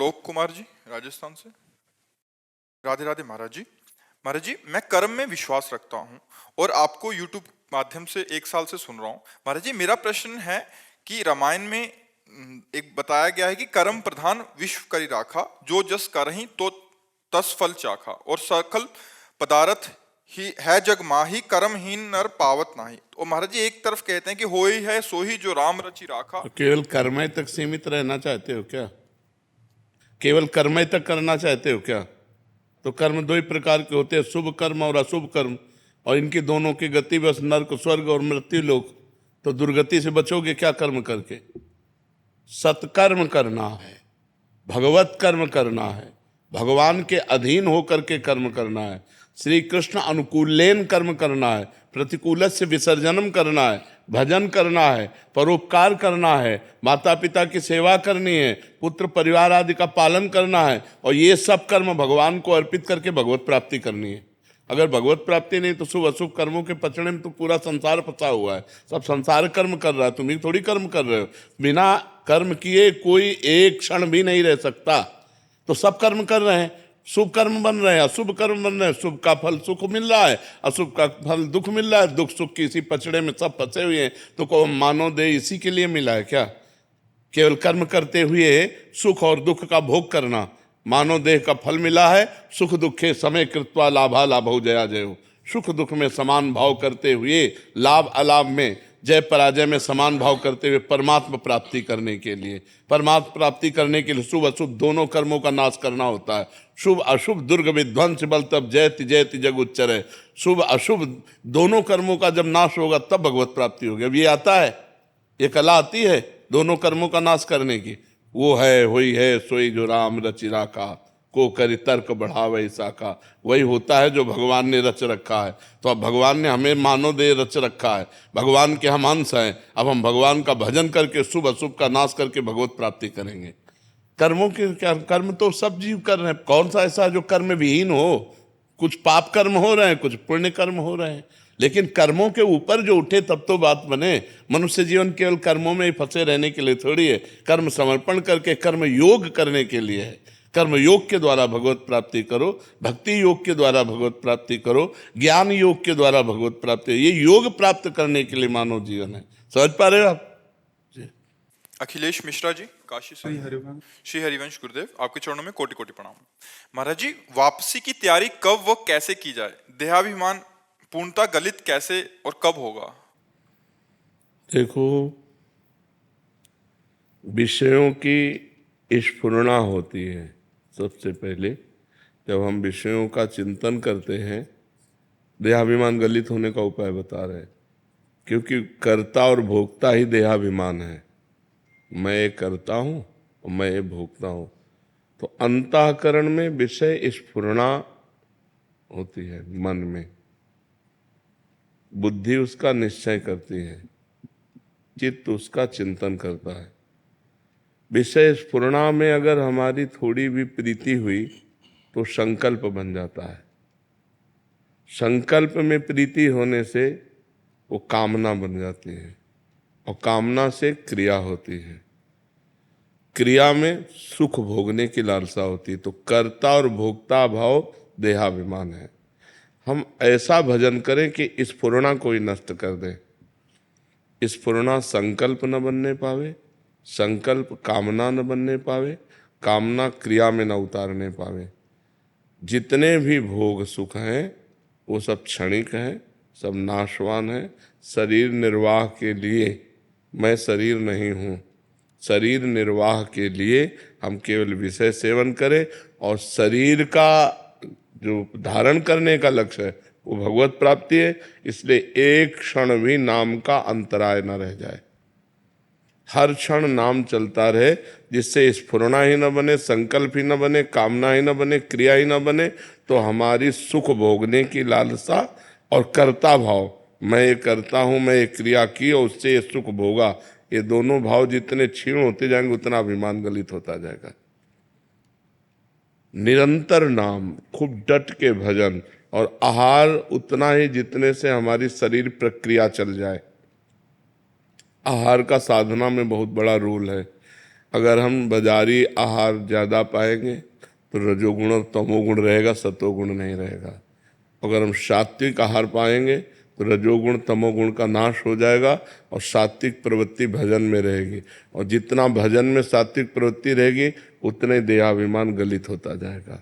आलोक कुमार जी, राजस्थान से। राधे राधे महाराज जी। महाराज जी, मैं कर्म में विश्वास रखता हूँ और आपको यूट्यूब माध्यम से 1 साल से सुन रहा हूँ। महाराज जी, मेरा प्रश्न है कि रामायण में एक बताया गया है कि कर्म प्रधान विश्व करी राखा, जो जस करहि तो तस फल चाखा, और सकल पदार्थ ही है जग माही, कर्महीन नर पावत नाही। तो महाराज जी, एक तरफ कहते हैं कि होई है सोही जो राम रचि राखा। तो केवल कर्मय तक सीमित रहना चाहते हो क्या? केवल कर्मय तक करना चाहते हो क्या? तो कर्म दो ही प्रकार के होते हैं, शुभ कर्म और अशुभ कर्म, और इनकी दोनों की गति बस नर्क, स्वर्ग और मृत्यु लोक। तो दुर्गति से बचोगे क्या कर्म करके? सत्कर्म करना है, भगवत कर्म करना है, भगवान के अधीन होकर के कर्म करना है, श्री कृष्ण अनुकूलेन कर्म करना है, प्रतिकूल से विसर्जनम करना है, भजन करना है, परोपकार करना है, माता पिता की सेवा करनी है, पुत्र परिवार आदि का पालन करना है, और ये सब कर्म भगवान को अर्पित करके भगवत प्राप्ति करनी है। अगर भगवत प्राप्ति नहीं तो शुभ अशुभ कर्मों के पचड़े में तो पूरा संसार फंसा हुआ है। सब संसार कर्म कर रहा है, तुम ही थोड़ी कर्म कर रहे हो। बिना कर्म किए कोई एक क्षण भी नहीं रह सकता। तो सब कर्म कर रहे हैं, शुभ कर्म बन रहे हैं, अशुभ कर्म बन रहे हैं। शुभ का फल सुख मिल रहा है, अशुभ का फल दुख मिल रहा है। दुख सुख की इसी पचड़े में सब फंसे हुए हैं। तो को मानो दे इसी के लिए मिला है क्या? केवल कर्म करते हुए सुख और दुख का भोग करना। मानव देह का फल मिला है, सुख दुखे समय कृत्वा लाभा लाभो जया जयो। सुख दुख में समान भाव करते हुए, लाभ अलाभ में, जय पराजय में समान भाव करते हुए परमात्मा प्राप्ति करने के लिए, परमात्मा प्राप्ति करने के लिए शुभ अशुभ दोनों कर्मों का नाश करना होता है। शुभ अशुभ दुर्ग विध्वंस बल तब जयति जयति जग उच्चरे। शुभ अशुभ दोनों कर्मों का जब नाश होगा तब भगवत प्राप्ति होगी। अब ये आता है, ये कला आती है दोनों कर्मों का नाश करने की। वो है हुई है सोई जो राम रचि राखा, को करि तर्क बढ़ावे साका। वही होता है जो भगवान ने रच रखा है। तो अब भगवान ने हमें मानव देह रच रखा है, भगवान के हम अंश हैं। अब हम भगवान का भजन करके शुभ अशुभ का नाश करके भगवत प्राप्ति करेंगे। कर्मों के क्या, कर्म तो सब जीव कर रहे हैं। कौन सा ऐसा जो कर्म विहीन हो? कुछ पाप कर्म हो रहे हैं, कुछ पुण्य कर्म हो रहे हैं, लेकिन कर्मों के ऊपर जो उठे तब तो बात बने। मनुष्य जीवन केवल कर्मों में ही फंसे रहने के लिए थोड़ी है। कर्म समर्पण करके कर्म योग करने के लिए है। कर्म योग के द्वारा भगवत प्राप्ति करो, भक्ति योग के द्वारा भगवत प्राप्ति करो, ज्ञान योग के द्वारा भगवत प्राप्ति। ये योग प्राप्त करने के लिए मानव जीवन है। समझ पा रहे हो आप? अखिलेश मिश्रा जी, काशी से। श्री हरिवंश गुरुदेव, आपके चरणों में कोटि कोटि प्रणाम। महाराज जी, वापसी की तैयारी कब व कैसे की जाए? देहाभिमान पूर्णता गलित कैसे और कब होगा? देखो, विषयों की स्फुरना होती है सबसे पहले। जब हम विषयों का चिंतन करते हैं, देहाभिमान गलित होने का उपाय बता रहे हैं। क्योंकि कर्ता और भोक्ता ही देहाभिमान है। मैं ये करता हूँ और मैं ये भोगता हूँ। तो अंतःकरण में विषय स्फुरना होती है, मन में बुद्धि उसका निश्चय करती है, चित्त उसका चिंतन करता है। विषय स्फुरना में अगर हमारी थोड़ी भी प्रीति हुई तो संकल्प बन जाता है। संकल्प में प्रीति होने से वो कामना बन जाती है, और कामना से क्रिया होती है। क्रिया में सुख भोगने की लालसा होती है। तो कर्ता और भोक्ता भाव देहाभिमान है। हम ऐसा भजन करें कि इस स्फुरना को ही नष्ट कर दें। स्फुरना संकल्प न बनने पावे, संकल्प कामना न बनने पावे, कामना क्रिया में न उतारने पावे। जितने भी भोग सुख हैं वो सब क्षणिक हैं, सब नाशवान हैं। शरीर निर्वाह के लिए मैं शरीर नहीं हूँ। शरीर निर्वाह के लिए हम केवल विषय सेवन करें, और शरीर का जो धारण करने का लक्ष्य है वो भगवत प्राप्ति है। इसलिए एक क्षण भी नाम का अंतराय न रह जाए। हर क्षण नाम चलता रहे, जिससे स्फुरना ही न बने, संकल्प ही न बने, कामना ही न बने, क्रिया ही न बने। तो हमारी सुख भोगने की लालसा और कर्ता भाव, मैं ये करता हूँ, मैं ये क्रिया की और उससे ये सुख भोगा, ये दोनों भाव जितने क्षीण होते जाएंगे उतना अभिमान गलित होता जाएगा। निरंतर नाम, खूब डट के भजन, और आहार उतना ही जितने से हमारी शरीर प्रक्रिया चल जाए। आहार का साधना में बहुत बड़ा रोल है। अगर हम बाजारी आहार ज़्यादा पाएंगे तो रजोगुण और तमोगुण रहेगा, सतोगुण नहीं रहेगा। अगर हम सात्विक आहार पाएंगे तो रजोगुण तमोगुण का नाश हो जाएगा और सात्विक प्रवृत्ति भजन में रहेगी। और जितना भजन में सात्विक प्रवृत्ति रहेगी उतने देहाभिमान गलित होता जाएगा।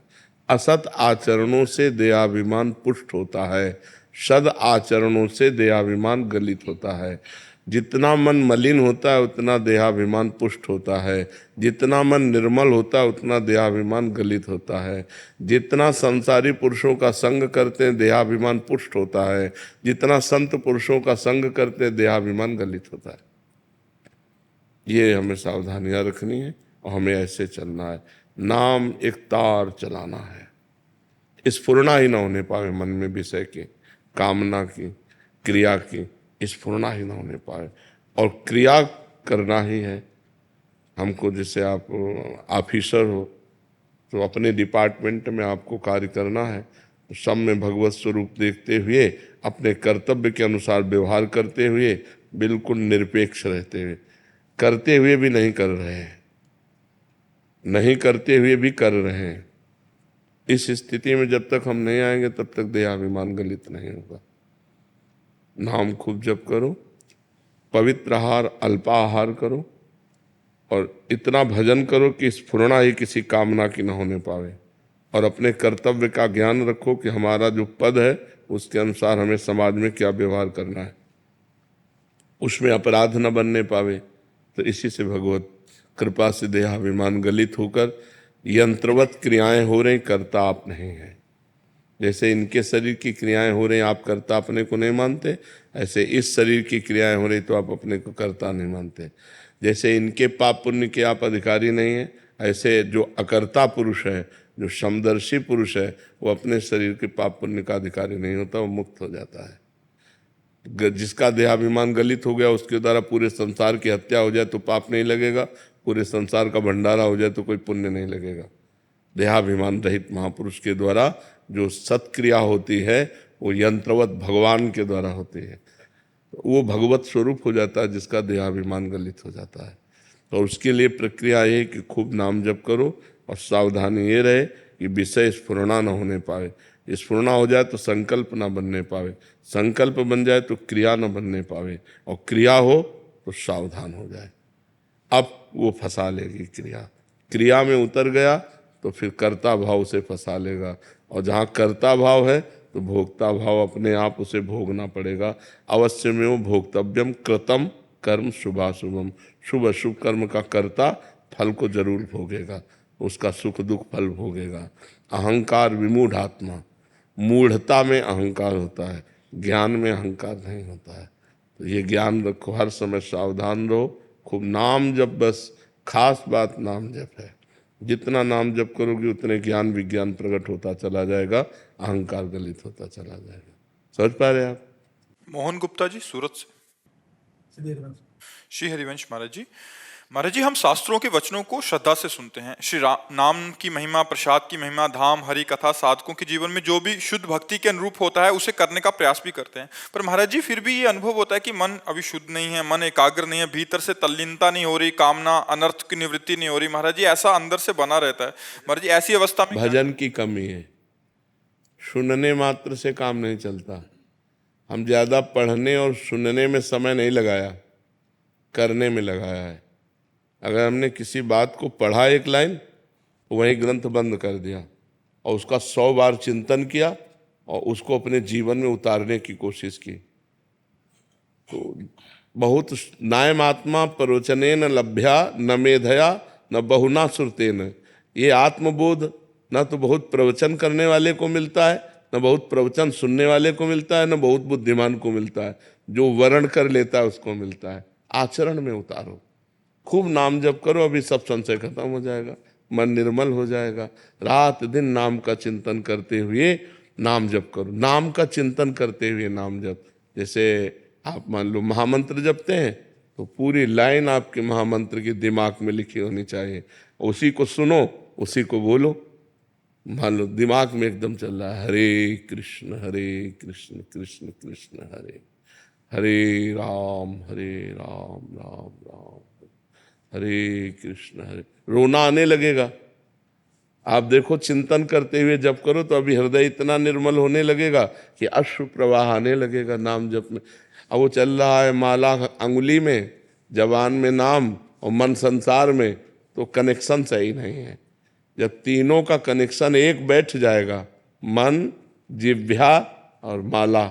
असत आचरणों से देहाभिमान पुष्ट होता है, सद आचरणों से देहाभिमान गलित होता है। जितना मन मलिन होता है उतना देहाभिमान पुष्ट होता है, जितना मन निर्मल होता है उतना देहाभिमान गलित होता है। जितना संसारी पुरुषों का संग करते हैं देहाभिमान पुष्ट होता है, जितना संत पुरुषों का संग करते हैं देहाभिमान गलित होता है। ये हमें सावधानियां रखनी है और हमें ऐसे चलना है। नाम एक तार चलाना है, स्फुरना ही ना होने पावे मन में विषय की, कामना की, क्रिया की स्फुरना ही ना होने पाए। और क्रिया करना ही है हमको। जैसे आप ऑफिसर हो तो अपने डिपार्टमेंट में आपको कार्य करना है, तो सब में भगवत स्वरूप देखते हुए अपने कर्तव्य के अनुसार व्यवहार करते हुए बिल्कुल निरपेक्ष रहते हुए, करते हुए भी नहीं कर रहे हैं, नहीं करते हुए भी कर रहे हैं। इस स्थिति में जब तक हम नहीं आएंगे तब तक देहाभिमान गलित नहीं होगा। नाम खूब जप करो, पवित्र आहार अल्पाहार करो और इतना भजन करो कि स्फुरना ही किसी कामना की न होने पावे। और अपने कर्तव्य का ज्ञान रखो कि हमारा जो पद है उसके अनुसार हमें समाज में क्या व्यवहार करना है, उसमें अपराध न बनने पावे। तो इसी से भगवत कृपा से देहाभिमान गलित होकर यंत्रवत क्रियाएं हो रही, कर्ता आप नहीं हैं। जैसे इनके शरीर की क्रियाएं हो रही, आप कर्ता अपने को नहीं मानते, ऐसे इस शरीर की क्रियाएं हो रही तो आप अपने को कर्ता नहीं मानते। जैसे इनके पाप पुण्य के आप अधिकारी नहीं हैं, ऐसे जो अकर्ता पुरुष है, जो समदर्शी पुरुष है, वो अपने शरीर के पाप पुण्य का अधिकारी नहीं होता, वो मुक्त हो जाता है। जिसका देहाभिमान गलित हो गया उसके द्वारा पूरे संसार की हत्या हो जाए तो पाप नहीं लगेगा, पूरे संसार का भंडारा हो जाए तो कोई पुण्य नहीं लगेगा। देहाभिमान रहित महापुरुष के द्वारा जो सत्क्रिया होती है वो यंत्रवत भगवान के द्वारा होती है, वो भगवत स्वरूप हो जाता है जिसका देहाभिमान गलित हो जाता है। तो उसके लिए प्रक्रिया ये कि खूब नाम जप करो और सावधानी ये रहे कि विषय स्फुरना न होने पाए। स्फुरना हो जाए तो संकल्प ना बनने पावे, संकल्प बन जाए तो क्रिया न बनने पावे, और क्रिया हो तो सावधान हो जाए। अब वो फंसा लेगी क्रिया, क्रिया में उतर गया तो फिर कर्ता भाव से फंसा लेगा, और जहाँ कर्ता भाव है तो भोक्ता भाव अपने आप उसे भोगना पड़ेगा। अवश्य में वो भोक्तव्यम कृतम कर्म शुभाशुभम, शुभ अशुभ कर्म का कर्ता फल को जरूर भोगेगा, उसका सुख दुख फल भोगेगा। अहंकार विमूढ़ आत्मा, मूढ़ता में अहंकार होता है, ज्ञान में अहंकार नहीं होता है। तो ये ज्ञान रखो, हर समय सावधान रहो, खूब नाम जप, बस खास बात नाम जप है। जितना नाम जप करोगे उतने ज्ञान विज्ञान प्रकट होता चला जाएगा, अहंकार गलित होता चला जाएगा। समझ पा रहे आप? मोहन गुप्ता जी सूरत से। श्री हरिवंश महाराज जी हम शास्त्रों के वचनों को श्रद्धा से सुनते हैं। श्री नाम की महिमा, प्रसाद की महिमा, धाम, हरि कथा, साधकों के जीवन में जो भी शुद्ध भक्ति के अनुरूप होता है उसे करने का प्रयास भी करते हैं। पर महाराज जी फिर भी ये अनुभव होता है कि मन अभी शुद्ध नहीं है, मन एकाग्र नहीं है, भीतर से तल्लीनता नहीं हो रही, कामना अनर्थ की निवृत्ति नहीं हो रही। महाराज जी ऐसा अंदर से बना रहता है। महाराज जी ऐसी अवस्था में भजन की कमी है, सुनने मात्र से काम नहीं चलता। हम ज्यादा पढ़ने और सुनने में समय नहीं लगाया, करने में लगाया है। अगर हमने किसी बात को पढ़ा एक लाइन, वही ग्रंथ बंद कर दिया और उसका 100 बार चिंतन किया और उसको अपने जीवन में उतारने की कोशिश की, तो बहुत नायम आत्मा प्रवचनेन लभ्या न मेधया न बहुना श्रुतेन। ये आत्मबोध न तो बहुत प्रवचन करने वाले को मिलता है, न बहुत प्रवचन सुनने वाले को मिलता है, न बहुत बुद्धिमान को मिलता है। जो वर्ण कर लेता है उसको मिलता है। आचरण में उतारो, खूब नाम जप करो, अभी सब संशय खत्म हो जाएगा, मन निर्मल हो जाएगा। रात दिन नाम का चिंतन करते हुए नाम जप करो, नाम का चिंतन करते हुए नाम जप। जैसे आप मान लो महामंत्र जपते हैं तो पूरी लाइन आपके महामंत्र की दिमाग में लिखी होनी चाहिए, उसी को सुनो, उसी को बोलो। मान लो दिमाग में एकदम चल रहा है हरे कृष्ण कृष्ण कृष्ण हरे हरे राम राम राम। हरे कृष्ण हरे, रोना आने लगेगा। आप देखो चिंतन करते हुए जप करो तो अभी हृदय इतना निर्मल होने लगेगा कि अश्रु प्रवाह आने लगेगा नाम जप में। अब वो चल रहा है माला अंगुली में, जबान में नाम और मन संसार में, तो कनेक्शन सही नहीं है। जब तीनों का कनेक्शन एक बैठ जाएगा, मन, जिह्वा और माला,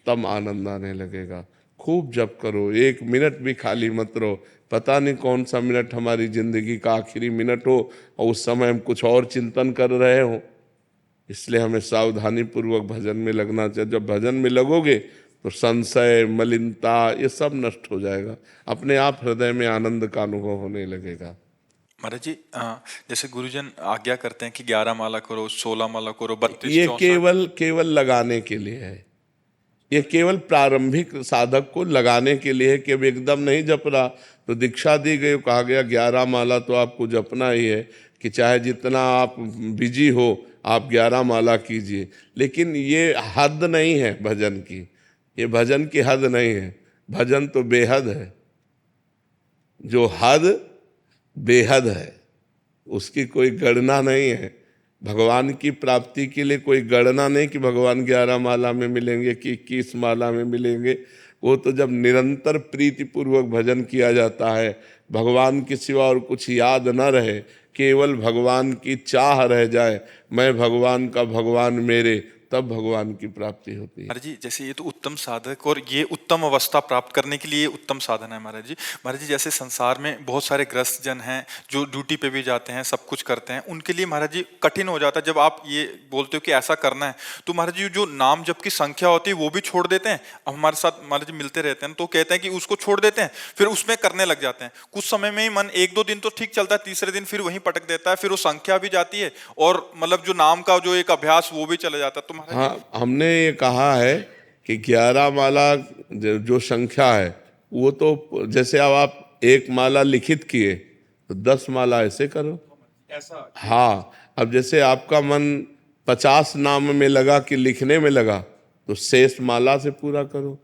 तब आनंद आने लगेगा। खूब जप करो, 1 मिनट भी खाली मत रहो। पता नहीं कौन सा मिनट हमारी जिंदगी का आखिरी मिनट हो और उस समय हम कुछ और चिंतन कर रहे हो। इसलिए हमें सावधानी पूर्वक भजन में लगना चाहिए। जब भजन में लगोगे तो संशय, मलिनता, ये सब नष्ट हो जाएगा। अपने आप हृदय में आनंद का अनुभव होने लगेगा। महाराज जी जैसे गुरुजन आज्ञा करते हैं कि 11 माला करो, 16 माला करो, 32, ये 64। केवल केवल लगाने के लिए है। ये केवल प्रारंभिक साधक को लगाने के लिए है कि अब एकदम नहीं जप रहा तो दीक्षा दी गई, कहा गया 11 माला तो आपको जपना ही है, कि चाहे जितना आप बिजी हो आप 11 माला कीजिए। लेकिन ये हद नहीं है भजन की, ये भजन की हद नहीं है। भजन तो बेहद है, जो हद बेहद है उसकी कोई गणना नहीं है। भगवान की प्राप्ति के लिए कोई गणना नहीं कि भगवान 11 माला में मिलेंगे कि 21 माला में मिलेंगे। वो तो जब निरंतर प्रीति पूर्वक भजन किया जाता है, भगवान के सिवा और कुछ याद न रहे, केवल भगवान की चाह रह जाए, मैं भगवान का, भगवान मेरे, तब भगवान की प्राप्ति होती है। महाराज जी जैसे ये तो उत्तम साधक और ये उत्तम अवस्था प्राप्त करने के लिए उत्तम साधन है महाराज जी। महाराज जी जैसे संसार में बहुत सारे ग्रस्त जन हैं जो ड्यूटी पे भी जाते हैं, सब कुछ करते हैं, उनके लिए महाराज जी कठिन हो जाता है जब आप ये बोलते हो कि ऐसा करना है। तो महाराज जी जो नाम जप की संख्या होती है वो भी छोड़ देते हैं। अब हमारे साथ महाराज जी मिलते रहते हैं तो कहते हैं कि उसको छोड़ देते हैं, फिर उसमें करने लग जाते हैं। कुछ समय में ही मन 1-2 दिन तो ठीक चलता है, तीसरे दिन फिर वहीं पटक देता है, फिर वो संख्या भी जाती है और मतलब जो नाम का जो एक अभ्यास वो भी चला जाता है। तो महाराज हाँ, हमने ये कहा है कि 11 माला जो संख्या है वो तो, जैसे अब आप 1 माला लिखित किए तो 10 माला ऐसे करो। ऐसा हाँ, अब जैसे आपका मन 50 नाम में लगा कि लिखने में लगा तो शेष माला से पूरा करो।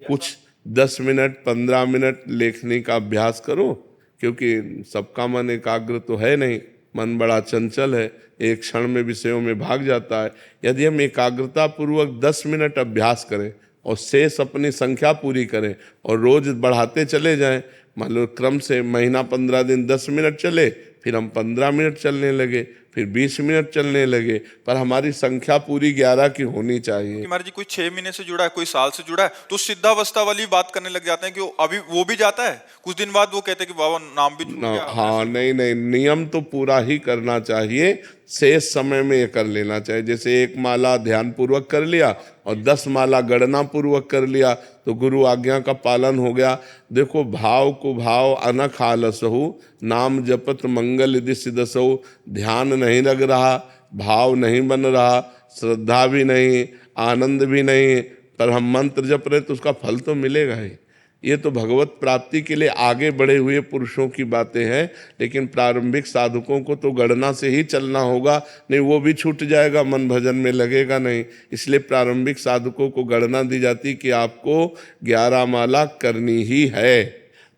कुछ 10 मिनट 15 मिनट लेखनी का अभ्यास करो, क्योंकि सबका मन एकाग्र तो है नहीं, मन बड़ा चंचल है, एक क्षण में विषयों में भाग जाता है। यदि हम एकाग्रता पूर्वक 10 मिनट अभ्यास करें और शेष अपनी संख्या पूरी करें और रोज बढ़ाते चले जाएं, मान लो क्रम से महीना 15 दिन 10 मिनट चले, फिर हम 15 मिनट चलने लगे, फिर 20 मिनट चलने लगे, पर हमारी संख्या पूरी 11 की होनी चाहिए। कि महाराज जी कोई 6 महीने से जुड़ा है, कोई साल से जुड़ा है, तो सिद्धावस्था वाली बात करने लग जाते हैं कि अभी वो भी जाता है, कुछ दिन बाद वो कहते हैं कि बाबा नाम भी छूट गया। हाँ, नहीं नहीं, नियम तो पूरा ही करना चाहिए, शेष समय में ये कर लेना चाहिए। जैसे 1 माला ध्यान पूर्वक कर लिया और 10 माला गणना पूर्वक कर लिया तो गुरु आज्ञा का पालन हो गया। देखो, भाव को भाव अनख आलसहु, नाम जपत मंगल यदि सिदसहु। ध्यान नहीं लग रहा, भाव नहीं बन रहा, श्रद्धा भी नहीं, आनंद भी नहीं, पर हम मंत्र जप रहे तो उसका फल तो मिलेगा ही। ये तो भगवत प्राप्ति के लिए आगे बढ़े हुए पुरुषों की बातें हैं, लेकिन प्रारंभिक साधकों को तो गणना से ही चलना होगा, नहीं वो भी छूट जाएगा, मन भजन में लगेगा नहीं। इसलिए प्रारंभिक साधकों को गणना दी जाती कि आपको 11 माला करनी ही है,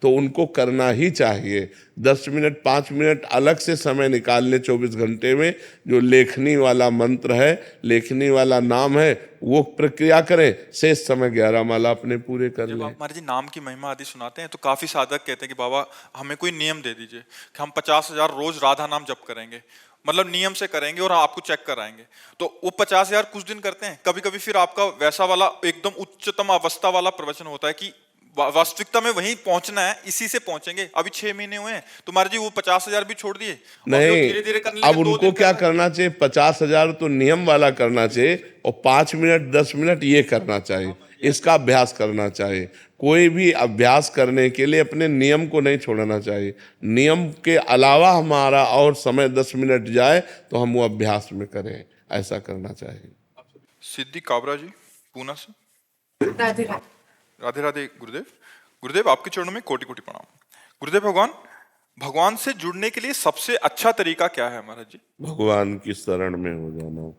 तो उनको करना ही चाहिए। 10 मिनट 5 मिनट अलग से समय निकाल ले 24 घंटे में, जो लेखनी वाला मंत्र है, लेखनी वाला नाम है, वो प्रक्रिया करें, शेष समय 11 माला अपने पूरे कर जब लें। आप महाराज जी नाम की महिमा आदि सुनाते हैं तो काफी साधक कहते हैं कि बाबा हमें कोई नियम दे दीजिए कि हम 50,000 रोज राधा नाम जप करेंगे, मतलब नियम से करेंगे और आपको चेक कराएंगे। तो वो 50,000 कुछ दिन करते हैं, कभी कभी फिर आपका वैसा वाला एकदम उच्चतम अवस्था वाला प्रवचन होता है कि वास्तविकता में वहीं पहुंचना है, इसी से पहुंचेंगे। अभी 6 महीने हुए हैं तो महाराज जी वो 50,000 भी छोड़ दिए नहीं, धीरे धीरे करने अब लगे, 2 उनको दिन क्या कर रहे हैं। करना चाहिए, 50,000 तो नियम वाला करना चाहिए और 5 मिनट 10 मिनट ये करना चाहिए, इसका अभ्यास करना चाहिए। कोई भी अभ्यास करने के लिए अपने नियम को नहीं छोड़ना चाहिए। नियम के अलावा हमारा और समय 10 मिनट जाए तो हम वो अभ्यास में करें, ऐसा करना चाहिए। सिद्धि काबरा जी पूना से। राधे राधे। राधे राधे गुरुदेव। गुरुदेव आपके चरणों में कोटि कोटि प्रणाम। गुरुदेव भगवान से जुड़ने के लिए सबसे अच्छा तरीका क्या है महाराज जी? भगवान की शरण में हो जाना,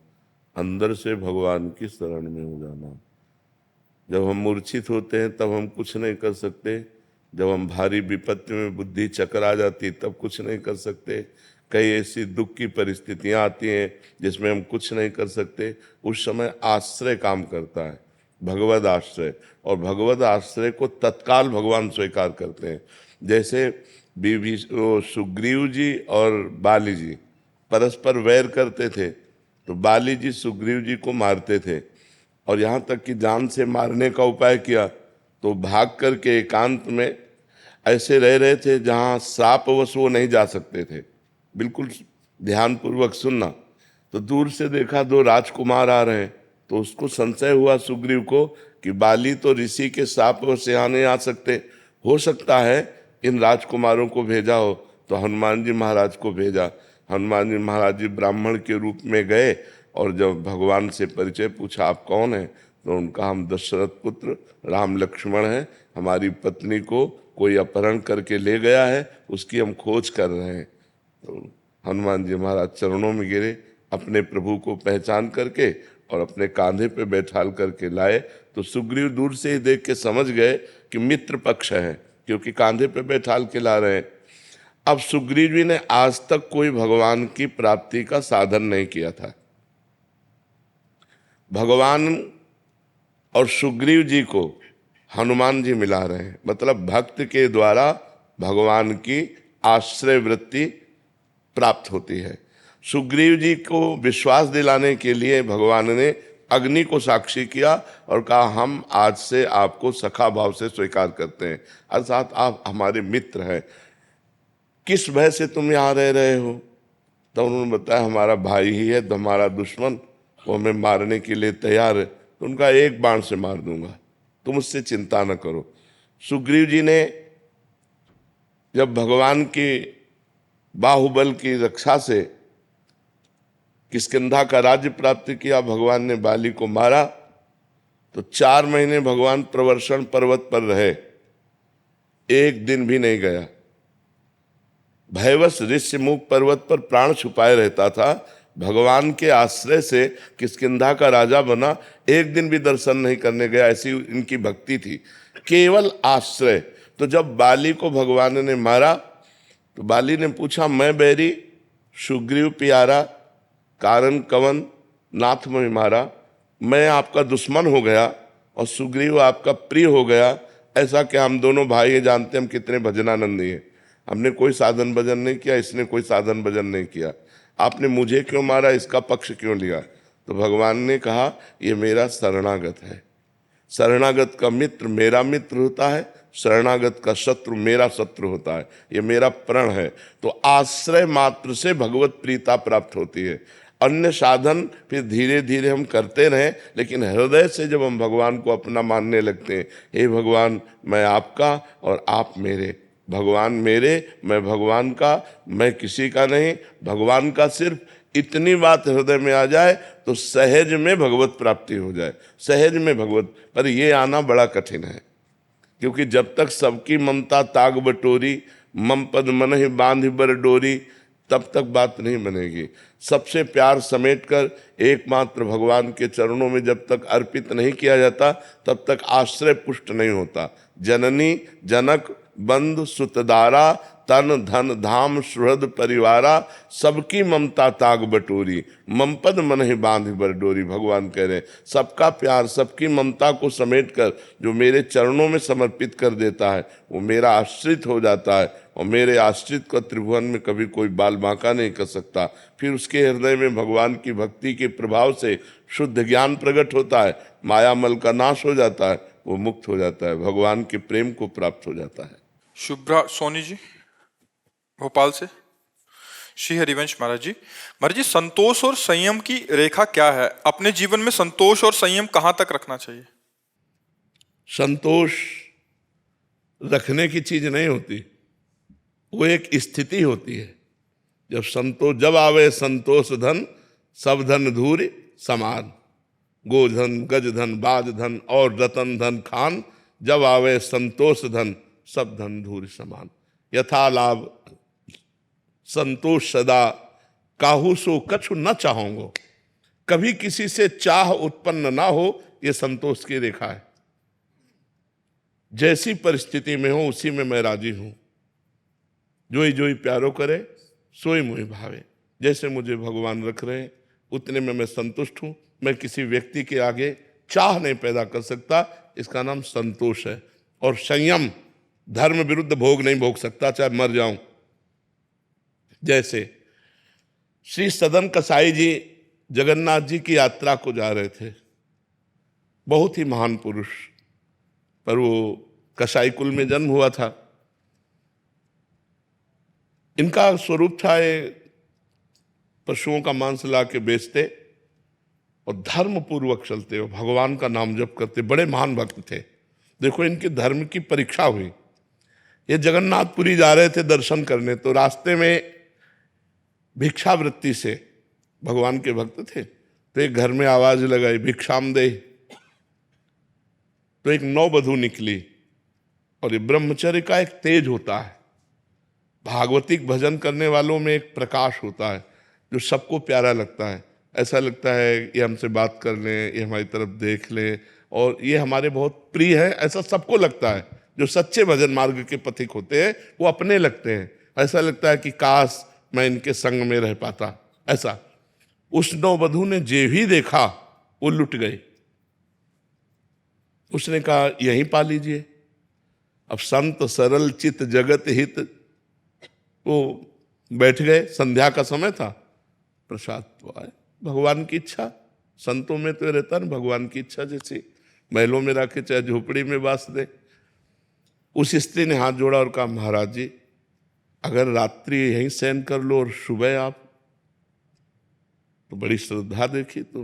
अंदर से भगवान की शरण में हो जाना। जब हम मूर्छित होते हैं तब हम कुछ नहीं कर सकते, जब हम भारी विपत्ति में बुद्धि चकरा जाती तब कुछ नहीं कर सकते, कई ऐसी दुख की परिस्थितियां आती हैं जिसमें हम कुछ नहीं कर सकते, उस समय आश्रय काम करता है, भगवद आश्रय। और भगवद आश्रय को तत्काल भगवान स्वीकार करते हैं। जैसे सुग्रीव जी और बाली जी परस्पर वैर करते थे, तो बाली जी सुग्रीव जी को मारते थे और यहाँ तक कि जान से मारने का उपाय किया, तो भाग करके एकांत में ऐसे रह रहे थे जहाँ श्रापवश वो नहीं जा सकते थे। बिल्कुल ध्यानपूर्वक सुनना। तो दूर से देखा दो राजकुमार आ रहे हैं, तो उसको संशय हुआ सुग्रीव को कि बाली तो ऋषि के श्रापवश यहाँ नहीं आ सकते, हो सकता है इन राजकुमारों को भेजा हो। तो हनुमान जी महाराज को भेजा। हनुमान जी महाराज जी ब्राह्मण के रूप में गए और जब भगवान से परिचय पूछा, आप कौन हैं? तो उनका, हम दशरथ पुत्र राम लक्ष्मण हैं, हमारी पत्नी को कोई अपहरण करके ले गया है, उसकी हम खोज कर रहे हैं। तो हनुमान जी महाराज चरणों में गिरे, अपने प्रभु को पहचान करके और अपने कांधे पे बैठाल करके लाए। तो सुग्रीव दूर से ही देख के समझ गए कि मित्र पक्ष है, क्योंकि कांधे पे बैठाल के ला रहे हैं। अब सुग्रीव जी ने आज तक कोई भगवान की प्राप्ति का साधन नहीं किया था। भगवान और सुग्रीव जी को हनुमान जी मिला रहे हैं, मतलब भक्त के द्वारा भगवान की आश्रय वृत्ति प्राप्त होती है। सुग्रीव जी को विश्वास दिलाने के लिए भगवान ने अग्नि को साक्षी किया और कहा, हम आज से आपको सखा भाव से स्वीकार करते हैं, अर्थात आप हमारे मित्र हैं। किस भय से तुम यहाँ रह रहे हो? तो उन्होंने बताया, हमारा भाई ही है, तो हमारा दुश्मन वो हमें मारने के लिए तैयार है, तो उनका एक बाण से मार दूंगा, तुम उससे चिंता न करो। सुग्रीव जी ने जब भगवान की बाहुबल की रक्षा से किष्किंधा का राज्य प्राप्त किया, भगवान ने बाली को मारा, तो 4 महीने भगवान प्रवर्षण पर्वत पर रहे, एक दिन भी नहीं गया। भयवश ऋष्यमुख पर्वत पर प्राण छुपाए रहता था। भगवान के आश्रय से किष्किंधा का राजा बना, एक दिन भी दर्शन नहीं करने गया, ऐसी इनकी भक्ति थी, केवल आश्रय। तो जब बाली को भगवान ने मारा तो बाली ने पूछा, मैं बैरी सुग्रीव प्यारा, कारण कवन नाथ में मारा, मैं आपका दुश्मन हो गया और सुग्रीव आपका प्रिय हो गया, ऐसा क्या? हम दोनों भाई हैं, जानते हम कितने भजनानंदी हैं, हमने कोई साधन भजन नहीं किया, इसने कोई साधन भजन नहीं किया, आपने मुझे क्यों मारा, इसका पक्ष क्यों लिया? तो भगवान ने कहा, ये मेरा शरणागत है, शरणागत का मित्र मेरा मित्र होता है, शरणागत का शत्रु मेरा शत्रु होता है, ये मेरा प्रण है। तो आश्रय मात्र से भगवत प्रीता प्राप्त होती है। अन्य साधन फिर धीरे धीरे हम करते रहें, लेकिन हृदय से जब हम भगवान को अपना मानने लगते हैं, हे भगवान मैं आपका और आप मेरे, भगवान मेरे मैं भगवान का, मैं किसी का नहीं, भगवान का सिर्फ, इतनी बात हृदय में आ जाए तो सहज में भगवत प्राप्ति हो जाए, सहज में भगवत। पर ये आना बड़ा कठिन है, क्योंकि जब तक सबकी ममता ताग बटोरी, मम पद मन ही बांध बर डोरी, तब तक बात नहीं बनेगी। सबसे प्यार समेटकर एकमात्र भगवान के चरणों में जब तक अर्पित नहीं किया जाता, तब तक आश्रय पुष्ट नहीं होता। जननी जनक बंधु सुतदारा, तन धन धाम सुहृद परिवारा, सबकी ममता ताग बटोरी, मम पद मन ही बांध बर डोरी। भगवान कह रहे, सबका प्यार, सबकी ममता को समेटकर जो मेरे चरणों में समर्पित कर देता है, वो मेरा आश्रित हो जाता है, और मेरे आश्रित को त्रिभुवन में कभी कोई बाल बांका नहीं कर सकता। फिर उसके हृदय में भगवान की भक्ति के प्रभाव से शुद्ध ज्ञान प्रकट होता है, मायामल का नाश हो जाता है, वो मुक्त हो जाता है, भगवान के प्रेम को प्राप्त हो जाता है। शुभ्रा सोनी जी भोपाल से। श्री हरिवंश महाराज जी, संतोष और संयम की रेखा क्या है? अपने जीवन में संतोष और संयम कहां तक रखना चाहिए? संतोष रखने की चीज नहीं होती, वो एक स्थिति होती है। जब आवे संतोष धन, सब धन धूरि समान, गोधन गजधन बाजधन और रतन धन खान, जब आवे संतोष धन, सब धन धूरि समान। यथा लाभ संतोष सदा, काहू सो कछु न चाहोगो, कभी किसी से चाह उत्पन्न ना हो, ये संतोष की रेखा है। जैसी परिस्थिति में हो उसी में मैं राजी हूं। जोई जोई प्यारो करे सोई मुझे भावे। जैसे मुझे भगवान रख रहे हैं उतने में मैं संतुष्ट हूं। मैं किसी व्यक्ति के आगे चाह नहीं पैदा कर सकता, इसका नाम संतोष है। और संयम, धर्म विरुद्ध भोग नहीं भोग सकता चाहे मर जाऊं। जैसे श्री सदन कसाई जी जगन्नाथ जी की यात्रा को जा रहे थे, बहुत ही महान पुरुष, पर वो कसाई कुल में जन्म हुआ था। इनका स्वरूप था ये पशुओं का मांस ला के बेचते और धर्म पूर्वक चलते हो, भगवान का नाम जप करते, बड़े महान भक्त थे। देखो इनके धर्म की परीक्षा हुई। ये जगन्नाथपुरी जा रहे थे दर्शन करने, तो रास्ते में भिक्षावृत्ति से, भगवान के भक्त थे, तो एक घर में आवाज लगाई भिक्षाम दे। तो एक नौवधू निकली। और ये ब्रह्मचर्य का एक तेज होता है, भागवतिक भजन करने वालों में एक प्रकाश होता है जो सबको प्यारा लगता है। ऐसा लगता है ये हमसे बात कर लें, ये हमारी तरफ देख लें और ये हमारे बहुत प्रिय है, ऐसा सबको लगता है। जो सच्चे भजन मार्ग के पथिक होते हैं वो अपने लगते हैं। ऐसा लगता है कि काश मैं इनके संग में रह पाता। ऐसा उस नौवधू ने जे भी देखा वो लुट गई। उसने कहा यहीं पा लीजिए। अब संत सरल चित जगत हित, वो बैठ गए। संध्या का समय था, प्रसाद तो आए। भगवान की इच्छा, संतों में तो रहता ना भगवान की इच्छा, जैसी महलों में रखे चाहे झोपड़ी में बास दे। उस स्त्री ने हाथ जोड़ा और कहा महाराज जी अगर रात्रि यहीं शयन कर लो और सुबह आप, तो बड़ी श्रद्धा देखी तो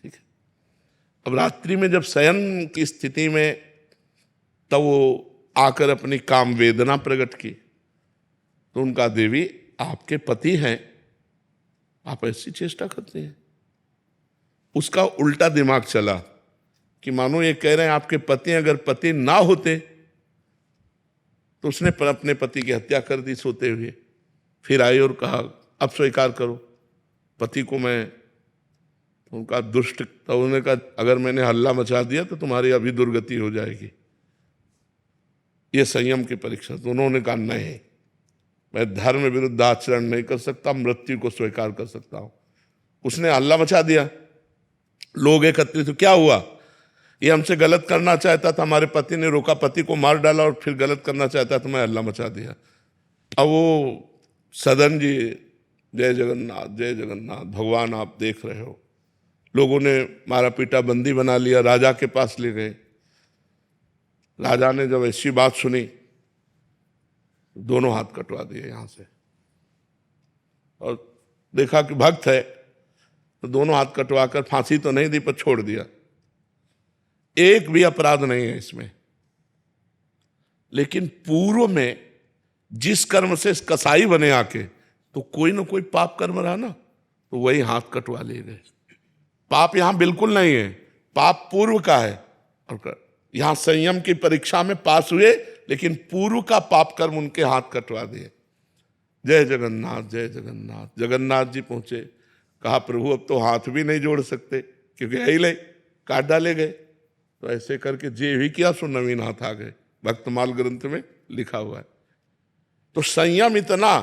ठीक है। अब रात्रि में जब शयन की स्थिति में, तब वो आकर अपनी काम वेदना प्रकट की। तो उनका देवी आपके पति हैं, आप ऐसी चेष्टा करते हैं। उसका उल्टा दिमाग चला कि मानो ये कह रहे हैं आपके पति, अगर पति ना होते तो उसने अपने पति की हत्या कर दी सोते हुए। फिर आई और कहा अब स्वीकार करो पति को मैं, उनका दुष्ट, तो उन्होंने कहा अगर मैंने हल्ला मचा दिया तो तुम्हारी अभी दुर्गति हो जाएगी। ये संयम की परीक्षा। तो उन्होंने कहा नहीं, मैं धर्म विरुद्ध आचरण नहीं कर सकता, मृत्यु को स्वीकार कर सकता हूं। उसने हल्ला मचा दिया, लोग एकत्रित। तो क्या हुआ, ये हमसे गलत करना चाहता था, हमारे पति ने रोका, पति को मार डाला और फिर गलत करना चाहता तो मैं हल्ला मचा दिया। अब वो सदन जी जय जगन्नाथ जय जगन्नाथ, भगवान आप देख रहे हो। लोगों ने मारा पीटा, बंदी बना लिया, राजा के पास ले गए। राजा ने जब ऐसी बात सुनी, दोनों हाथ कटवा दिए यहां से, और देखा कि भक्त है तो दोनों हाथ कटवाकर फांसी तो नहीं दी पर छोड़ दिया। एक भी अपराध नहीं है इसमें। लेकिन पूर्व में जिस कर्म से कसाई बने आके, तो कोई ना कोई पाप कर्म रहा ना, तो वही हाथ कटवा लिए गए। पाप यहां बिल्कुल नहीं है, पाप पूर्व का है। और यहां संयम की परीक्षा में पास हुए, लेकिन पूर्व का पाप कर्म उनके हाथ कटवा दिए। जय जगन्नाथ जय जगन्नाथ। जगन्नाथ जी पहुंचे, कहा प्रभु अब तो हाथ भी नहीं जोड़ सकते क्योंकि यही ले काट डाले गए। तो ऐसे करके जे भी किया सो नवीन हाथ आ गए, भक्तमाल ग्रंथ में लिखा हुआ है। तो संयम इतना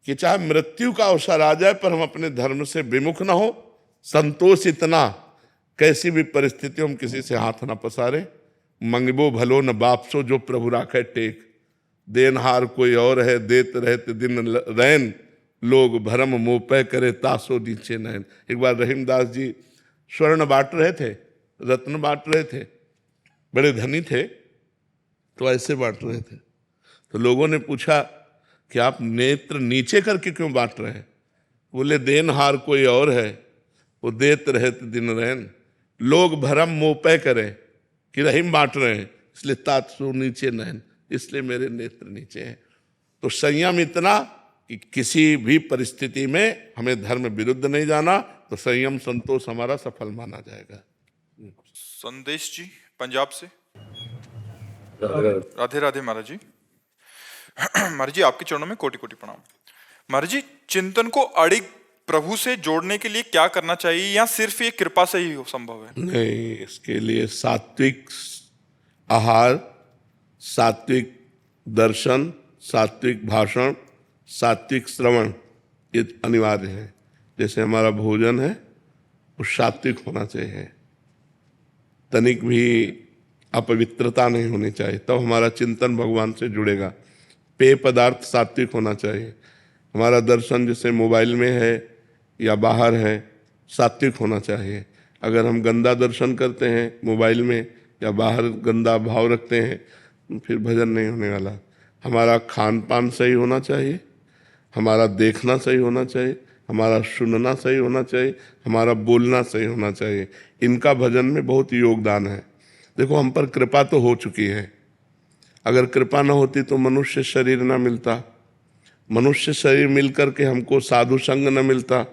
कि चाहे मृत्यु का अवसर आ जाए पर हम अपने धर्म से विमुख ना हो। संतोष इतना, कैसी भी परिस्थितियों में किसी से हाथ ना पसारे। मंगबो भलो न बापसो जो प्रभु राखे टेक, देनहार कोई और है देत रहते दिन रैन, लोग भरम मोह पे करे तासो नीचे नैन। एक बार रहीमदास जी स्वर्ण बांट रहे थे, रत्न बांट रहे थे, बड़े धनी थे, तो ऐसे बांट रहे थे। तो लोगों ने पूछा कि आप नेत्र नीचे करके क्यों बांट रहे हैं? बोले देनहार कोई और है, वो देत रहते दिन रैन, लोग भरम मोह पे करे कि रहीम बांट रहे हैं, इसलिए तासो नीचे नैन, इसलिए मेरे नेत्र नीचे हैं। तो संयम इतना कि किसी भी परिस्थिति में हमें धर्म विरुद्ध नहीं जाना, तो संयम संतोष हमारा सफल माना जाएगा। संदेश जी पंजाब से। राधे राधे महाराज जी। महाराज जी आपके चरणों में कोटि कोटि प्रणाम। महाराज जी चिंतन को अड़िग प्रभु से जोड़ने के लिए क्या करना चाहिए, या सिर्फ ये कृपा से ही संभव है? नहीं, इसके लिए सात्विक आहार, सात्विक दर्शन, सात्विक भाषण, सात्विक श्रवण, ये अनिवार्य है। जैसे हमारा भोजन है वो सात्विक होना चाहिए, तनिक भी अपवित्रता नहीं होनी चाहिए, तब हमारा चिंतन भगवान से जुड़ेगा। पेय पदार्थ सात्विक होना चाहिए। हमारा दर्शन जैसे मोबाइल में है या बाहर है, सात्विक होना चाहिए। अगर हम गंदा दर्शन करते हैं मोबाइल में या बाहर गंदा भाव रखते हैं, फिर भजन नहीं होने वाला। हमारा खान पान सही होना चाहिए, हमारा देखना सही होना चाहिए, हमारा सुनना सही होना चाहिए, हमारा बोलना सही होना चाहिए। इनका भजन में बहुत योगदान है। देखो, हम पर कृपा तो हो चुकी है, अगर कृपा न होती तो मनुष्य शरीर न मिलता, मनुष्य शरीर मिलकर के हमको साधु संग न मिलता।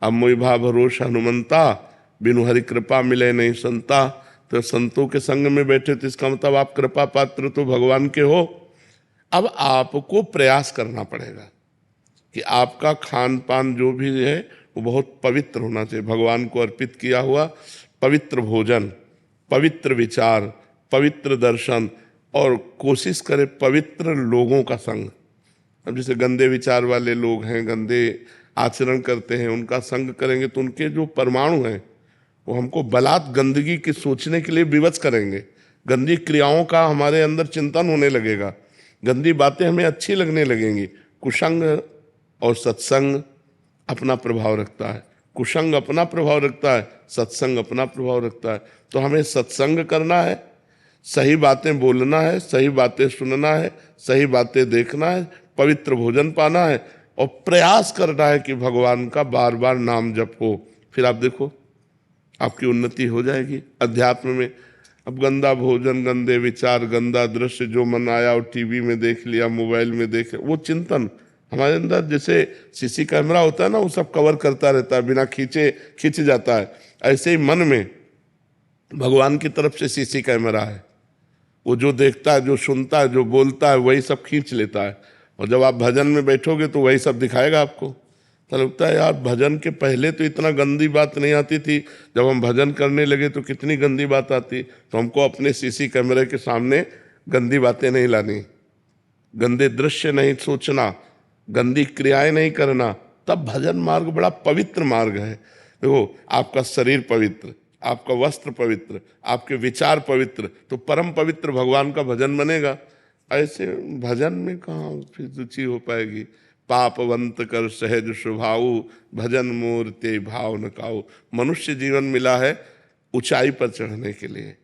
अब मोहि भा भरोस हनुमंता, बिनु हरि कृपा मिले नहीं संता। तो संतों के संग में बैठे तो इसका मतलब आप कृपा पात्र तो भगवान के हो। अब आपको प्रयास करना पड़ेगा कि आपका खान पान जो भी है वो बहुत पवित्र होना चाहिए, भगवान को अर्पित किया हुआ पवित्र भोजन, पवित्र विचार, पवित्र दर्शन, और कोशिश करें पवित्र लोगों का संग। अब जैसे गंदे विचार वाले लोग हैं, गंदे आचरण करते हैं, उनका संग करेंगे तो उनके जो परमाणु हैं वो हमको बलात् गंदगी की सोचने के लिए विवश करेंगे। गंदी क्रियाओं का हमारे अंदर चिंतन होने लगेगा, गंदी बातें हमें अच्छी लगने लगेंगी। कुसंग और सत्संग अपना प्रभाव रखता है, कुसंग अपना प्रभाव रखता है, सत्संग अपना प्रभाव रखता है। तो हमें सत्संग करना है, सही बातें बोलना है, सही बातें सुनना है, सही बातें देखना है, पवित्र भोजन पाना है और प्रयास करना है कि भगवान का बार बार नाम जप हो। फिर आप देखो आपकी उन्नति हो जाएगी अध्यात्म में। अब गंदा भोजन, गंदे विचार, गंदा दृश्य जो मन आया और टीवी में देख लिया, मोबाइल में देख लिया, वो चिंतन हमारे अंदर जैसे सीसी कैमरा होता है ना, वो सब कवर करता रहता है, बिना खींचे खींच जाता है। ऐसे ही मन में भगवान की तरफ से सीसी कैमरा है, वो जो देखता है, जो सुनता है, जो बोलता है, वही सब खींच लेता है। और जब आप भजन में बैठोगे तो वही सब दिखाएगा आपको। तो लगता है यार, भजन के पहले तो इतना गंदी बात नहीं आती थी, जब हम भजन करने लगे तो कितनी गंदी बात आती। तो हमको अपने सीसी कैमरे के सामने गंदी बातें नहीं लानी, गंदे दृश्य नहीं सोचना, गंदी क्रियाएं नहीं करना, तब भजन मार्ग बड़ा पवित्र मार्ग है। देखो, आपका शरीर पवित्र, आपका वस्त्र पवित्र, आपके विचार पवित्र, तो परम पवित्र भगवान का भजन बनेगा। ऐसे भजन में कहाँ फिर रुचि हो पाएगी। पापवंत कर सहज स्वभाव, भजन मोर ते भाव न काऊ। मनुष्य जीवन मिला है ऊंचाई पर चढ़ने के लिए,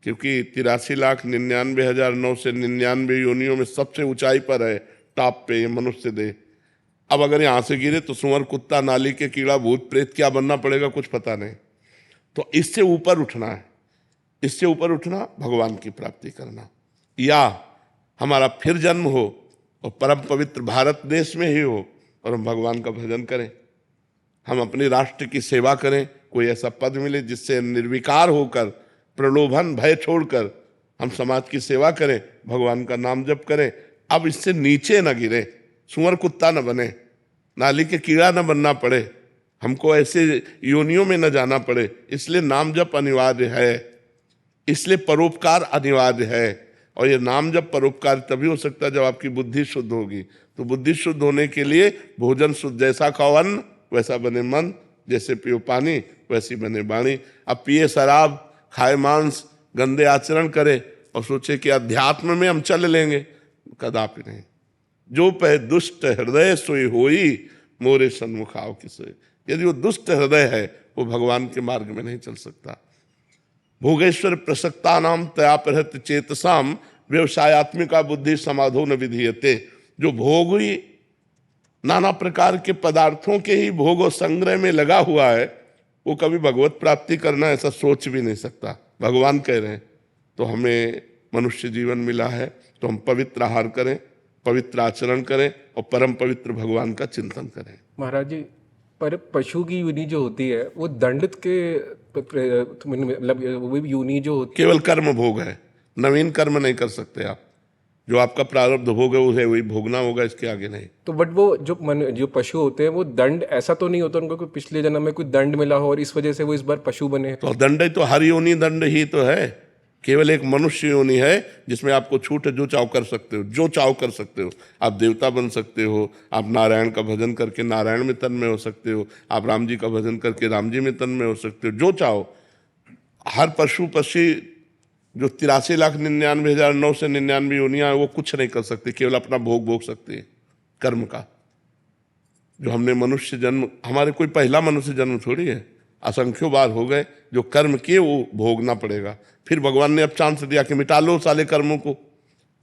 क्योंकि 83,99,900 से 99 योनियों में सबसे ऊंचाई पर है, टॉप पे ये मनुष्य देह। अब अगर यहाँ से गिरे तो सुअर, कुत्ता, नाली के कीड़ा, भूत प्रेत क्या बनना पड़ेगा कुछ पता नहीं। तो इससे ऊपर उठना है, इससे ऊपर उठना भगवान की प्राप्ति करना, या हमारा फिर जन्म हो और परम पवित्र भारत देश में ही हो और हम भगवान का भजन करें, हम अपने राष्ट्र की सेवा करें, कोई ऐसा पद मिले जिससे निर्विकार होकर, प्रलोभन भय छोड़कर हम समाज की सेवा करें, भगवान का नाम जप करें। अब इससे नीचे न गिरे, सुअर कुत्ता न बने, नाली के कीड़ा न बनना पड़े, हमको ऐसे योनियों में न जाना पड़े। इसलिए नाम जप अनिवार्य है, इसलिए परोपकार अनिवार्य है। और ये नाम जप परोपकार तभी हो सकता है जब आपकी बुद्धि शुद्ध होगी। तो बुद्धि शुद्ध होने के लिए भोजन शुद्ध, जैसा खाओ अन्न वैसा बने मन, जैसे पियो पानी वैसी बने वाणी। अब पिए शराब, खाए मांस, गंदे आचरण करे और सोचे कि अध्यात्म में हम चल लेंगे, कदापि नहीं। जो पह दुष्ट हृदय सोई होई, मोरे सन्मुख आओ किसे। यदि वो दुष्ट हृदय है वो भगवान के मार्ग में नहीं चल सकता। भोगेश्वर प्रसक्ता नाम तयापहृत चेतसाम, व्यवसायत्मिका बुद्धि समाधो न विधीयते। जो भोग ही नाना प्रकार के पदार्थों के ही भोग और संग्रह में लगा हुआ है, वो कभी भगवत प्राप्ति करना ऐसा सोच भी नहीं सकता। भगवान कह रहे हैं तो हमें मनुष्य जीवन मिला है तो हम पवित्र आहार करें, पवित्र आचरण करें और परम पवित्र भगवान का चिंतन करें। महाराज जी, पर पशु की योनि जो होती है वो दंडित के मतलब वो योनि जो होती केवल कर्म भोग है, नवीन कर्म नहीं कर सकते आप। जो आपका प्रारब्ध भोग है उसे वही भोगना होगा, इसके आगे नहीं। तो बट वो जो पशु होते हैं वो दंड, ऐसा तो नहीं होता उनको कोई पिछले जन्म में कोई दंड मिला हो और इस वजह से वो इस बार पशु बने? तो दंड तो हर योनि दंड ही तो है, केवल एक मनुष्य योनि है जिसमें आपको छूट है, जो चाहो कर सकते हो, जो चाहो कर सकते हो। आप देवता बन सकते हो, आप नारायण का भजन करके नारायण में तन्मय हो सकते हो, आप राम जी का भजन करके राम जी में तन्मय हो सकते हो, जो चाहो। हर पशु पक्षी जो 83,99,999 योनियां है वो कुछ नहीं कर सकते, केवल अपना भोग सकते हैं कर्म का। जो हमने मनुष्य जन्म, हमारे कोई पहला मनुष्य जन्म थोड़ी है, असंख्यों बार हो गए। जो कर्म किए वो भोगना पड़ेगा। फिर भगवान ने अब चांस दिया कि मिटा लो साले कर्मों को,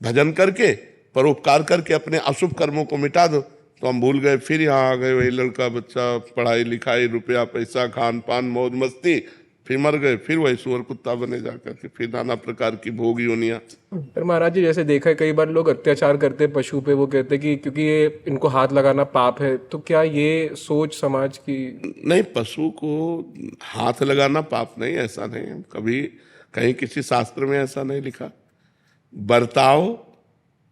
भजन करके परोपकार करके अपने अशुभ कर्मों को मिटा दो। तो हम भूल गए, फिर यहाँ आ गए, वही लड़का बच्चा, पढ़ाई लिखाई, रुपया पैसा, खान पान, मौज मस्ती, फिर मर गए, फिर वही सुअर कुत्ता बने जाकर के, फिर नाना प्रकार की भोग योनियां। पर महाराज जी जैसे देखा है कई बार लोग अत्याचार करते हैं पशु पे, वो कहते हैं कि क्योंकि ये इनको हाथ लगाना पाप है, तो क्या ये सोच समाज की? नहीं, पशु को हाथ लगाना पाप नहीं, ऐसा नहीं है कभी कहीं किसी शास्त्र में ऐसा नहीं लिखा। बर्ताव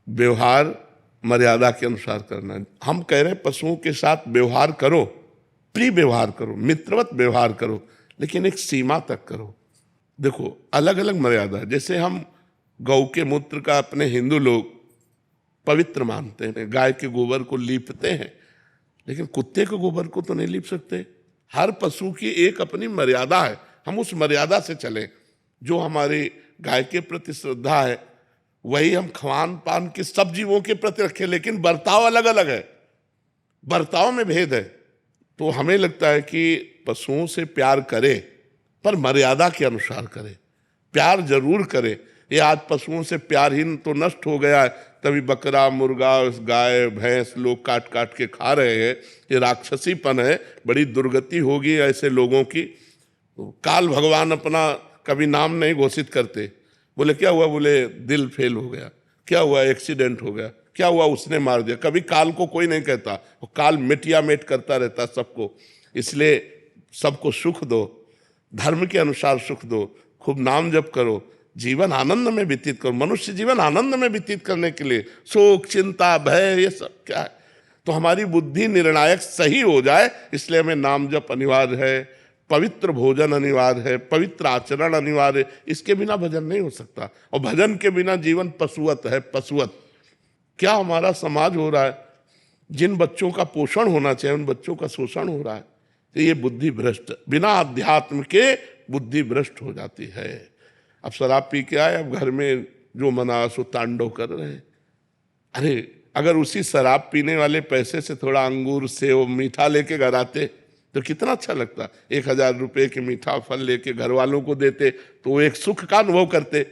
व्यवहार मर्यादा के अनुसार करना है। हम कह रहे हैं पशुओं के साथ व्यवहार करो, प्रिय व्यवहार करो, मित्रवत व्यवहार करो, लेकिन एक सीमा तक करो। देखो अलग अलग मर्यादा है। जैसे हम गौ के मूत्र का अपने हिंदू लोग पवित्र मानते हैं, गाय के गोबर को लीपते हैं, लेकिन कुत्ते के गोबर को तो नहीं लीप सकते। हर पशु की एक अपनी मर्यादा है, हम उस मर्यादा से चलें। जो हमारी गाय के प्रति श्रद्धा है वही हम खान पान के सब जीवों के प्रति रखें, लेकिन बर्ताव अलग अलग है, बर्ताव में भेद है। तो हमें लगता है कि पशुओं से प्यार करे पर मर्यादा के अनुसार करे। प्यार जरूर करे। ये आज पशुओं से प्यार ही तो नष्ट हो गया है, तभी बकरा मुर्गा गाय भैंस लोग काट काट के खा रहे हैं। ये राक्षसीपन है, बड़ी दुर्गति होगी ऐसे लोगों की। तो काल भगवान अपना कभी नाम नहीं घोषित करते। बोले क्या हुआ, बोले दिल फेल हो गया, क्या हुआ एक्सीडेंट हो गया, क्या हुआ उसने मार दिया। कभी काल को कोई नहीं कहता, वो काल मिटिया मेट करता रहता सबको। इसलिए सबको सुख दो, धर्म के अनुसार सुख दो, खूब नाम जप करो, जीवन आनंद में व्यतीत करो। मनुष्य जीवन आनंद में व्यतीत करने के लिए शोक चिंता भय ये सब क्या है। तो हमारी बुद्धि निर्णायक सही हो जाए, इसलिए हमें नाम जप अनिवार्य है, पवित्र भोजन अनिवार्य है, पवित्र आचरण अनिवार्य है। इसके बिना भजन नहीं हो सकता, और भजन के बिना जीवन पशुवत है, पशुवत। क्या हमारा समाज हो रहा है, जिन बच्चों का पोषण होना चाहिए उन बच्चों का शोषण हो रहा है। तो ये बुद्धि भ्रष्ट, बिना अध्यात्म के बुद्धि भ्रष्ट हो जाती है। अब शराब पी के आए, अब घर में जो मना सो तांडव कर रहे हैं। अरे अगर उसी शराब पीने वाले पैसे से थोड़ा अंगूर सेव मीठा लेके घर आते तो कितना अच्छा लगता। 1,000 रुपए के मीठा फल लेके घर वालों को देते तो वो एक सुख का अनुभव करते।